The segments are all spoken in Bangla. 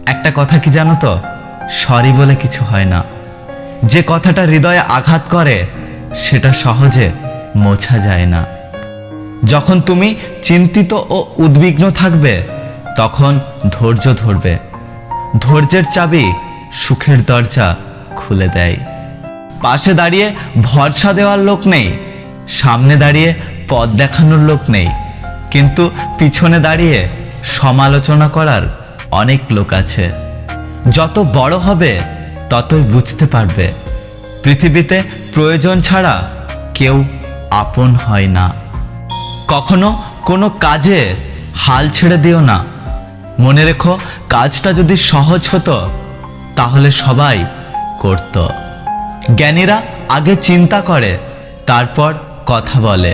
একটা কথা কি জানো তো, সরি বলে কিছু হয় না। যে কথাটা হৃদয়ে আঘাত করে সেটা সহজে মোছা যায় না। যখন তুমি চিন্তিত ও উদ্বিগ্ন থাকবে তখন ধৈর্য ধরবে। ধৈর্যের চাবি সুখের দরজা খুলে দেয়। পাশে দাঁড়িয়ে ভরসা দেওয়ার লোক নেই, সামনে দাঁড়িয়ে পথ দেখানোর লোক নেই, কিন্তু পিছনে দাঁড়িয়ে সমালোচনা করার অনেক লোক আছে। যত বড় হবে ততই বুঝতে পারবে পৃথিবীতে প্রয়োজন ছাড়া কেউ আপন হয় না। কখনো কোনো কাজে হাল ছেড়ে দিও না। মনে রেখো, কাজটা যদি সহজ হতো তাহলে সবাই করত। জ্ঞানীরা আগে চিন্তা করে তারপর কথা বলে,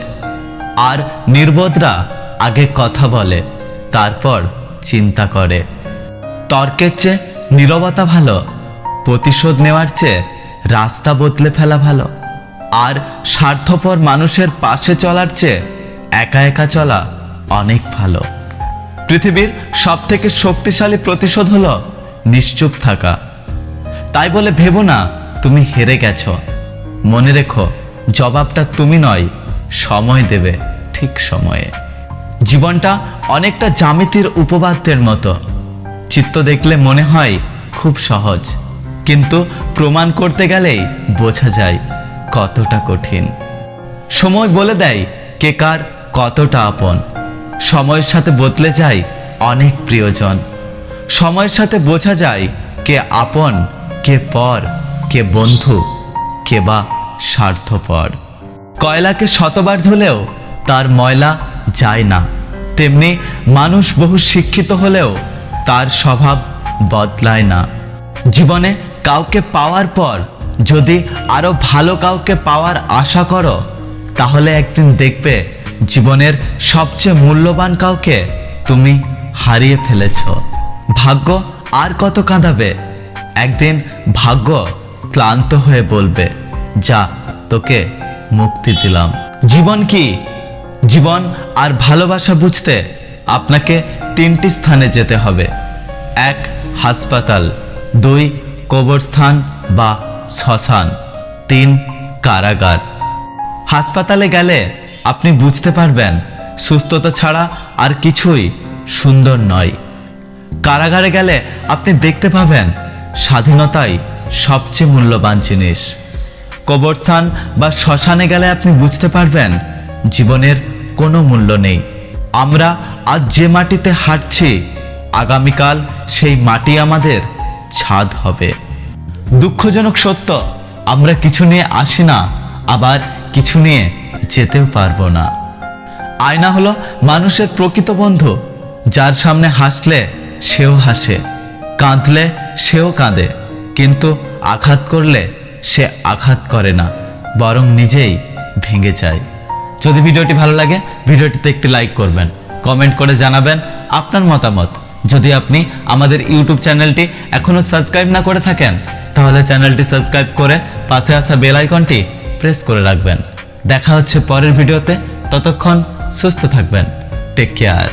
আর নির্বোধরা আগে কথা বলে তারপর চিন্তা করে। তর্কের চেয়ে নীরবতা ভালো, প্রতিশোধ নেওয়ার চেয়ে রাস্তা বদলে ফেলা ভালো, আর স্বার্থপর মানুষের পাশে চলার চেয়ে একা একা চলা অনেক ভালো। পৃথিবীর সবথেকে শক্তিশালী প্রতিশোধ হলো নিশ্চুপ থাকা। তাই বলে ভেবো না তুমি হেরে গেছো। মনে রেখো, জবাবটা তুমি নয়, সময় দেবে ঠিক সময়ে। জীবনটা অনেকটা জ্যামিতির উপপাদ্যের মতো। চিত্র দেখলে মনে হয় খুব সহজ, কিন্তু প্রমাণ করতে গেলেই বোঝা যায় কতটা কঠিন। সময় বলে দেয় কে কার কতটা আপন। সময়ের সাথে বদলে যায় অনেক প্রিয়জন। সময়ের সাথে বোঝা যায় কে আপন, কে পর, কে বন্ধু, কে বা স্বার্থপর। কয়লাকে শতবার ধুলেও তার ময়লা যায় না, তেমনি মানুষ বহু শিক্ষিত হলেও তার স্বভাব বদলায় না। জীবনে কাউকে পাওয়ার পর যদি আরো ভালো কাউকে পাওয়ার আশা করো, তাহলে একদিন দেখবে জীবনের সবচেয়ে মূল্যবান কাউকে তুমি হারিয়ে ফেলেছ। ভাগ্য আর কত কাঁদাবে? একদিন ভাগ্য ক্লান্ত হয়ে বলবে, যা, তোকে মুক্তি দিলাম। জীবন কি? জীবন আর ভালোবাসা বুঝতে আপনাকে 3টি স্থানে যেতে হবে। 1, হাসপাতাল। 2, কবরস্থান বা শ্মশান। 3, কারাগার। হাসপাতালে গেলে আপনি বুঝতে পারবেন সুস্থতা ছাড়া আর কিছুই সুন্দর নয়। কারাগারে গেলে আপনি দেখতে পাবেন স্বাধীনতাই সবচেয়ে মূল্যবান জিনিস। কবরস্থান বা শ্মশানে গেলে আপনি বুঝতে পারবেন জীবনের কোনো মূল্য নেই। আমরা আজ যে মাটিতে হাঁটছি, আগামীকাল সেই মাটি আমাদের ছাদ হবে। দুঃখজনক সত্য, আমরা কিছু নিয়ে আসি না, আবার কিছু নিয়ে যেতেও পারবো না। আয়না হলো মানুষের প্রকৃত বন্ধু। যার সামনে হাসলে সেও হাসে, কাঁদলে সেও কাঁদে, কিন্তু আঘাত করলে সে আঘাত করে না, বরং নিজেই ভেঙে যায়। যদি ভিডিওটি ভালো লাগে, ভিডিওটিতে একটি লাইক করবেন, কমেন্ট করে জানাবেন আপনার মতামত। যদি আপনি আমাদের ইউটিউব চ্যানেলটি এখনো সাবস্ক্রাইব না করে থাকেন, তাহলে চ্যানেলটি সাবস্ক্রাইব করে পাশে আসা বেল আইকনটি প্রেস করে রাখবেন। দেখা হচ্ছে পরের ভিডিওতে। ততক্ষণ সুস্থ থাকবেন। Take care.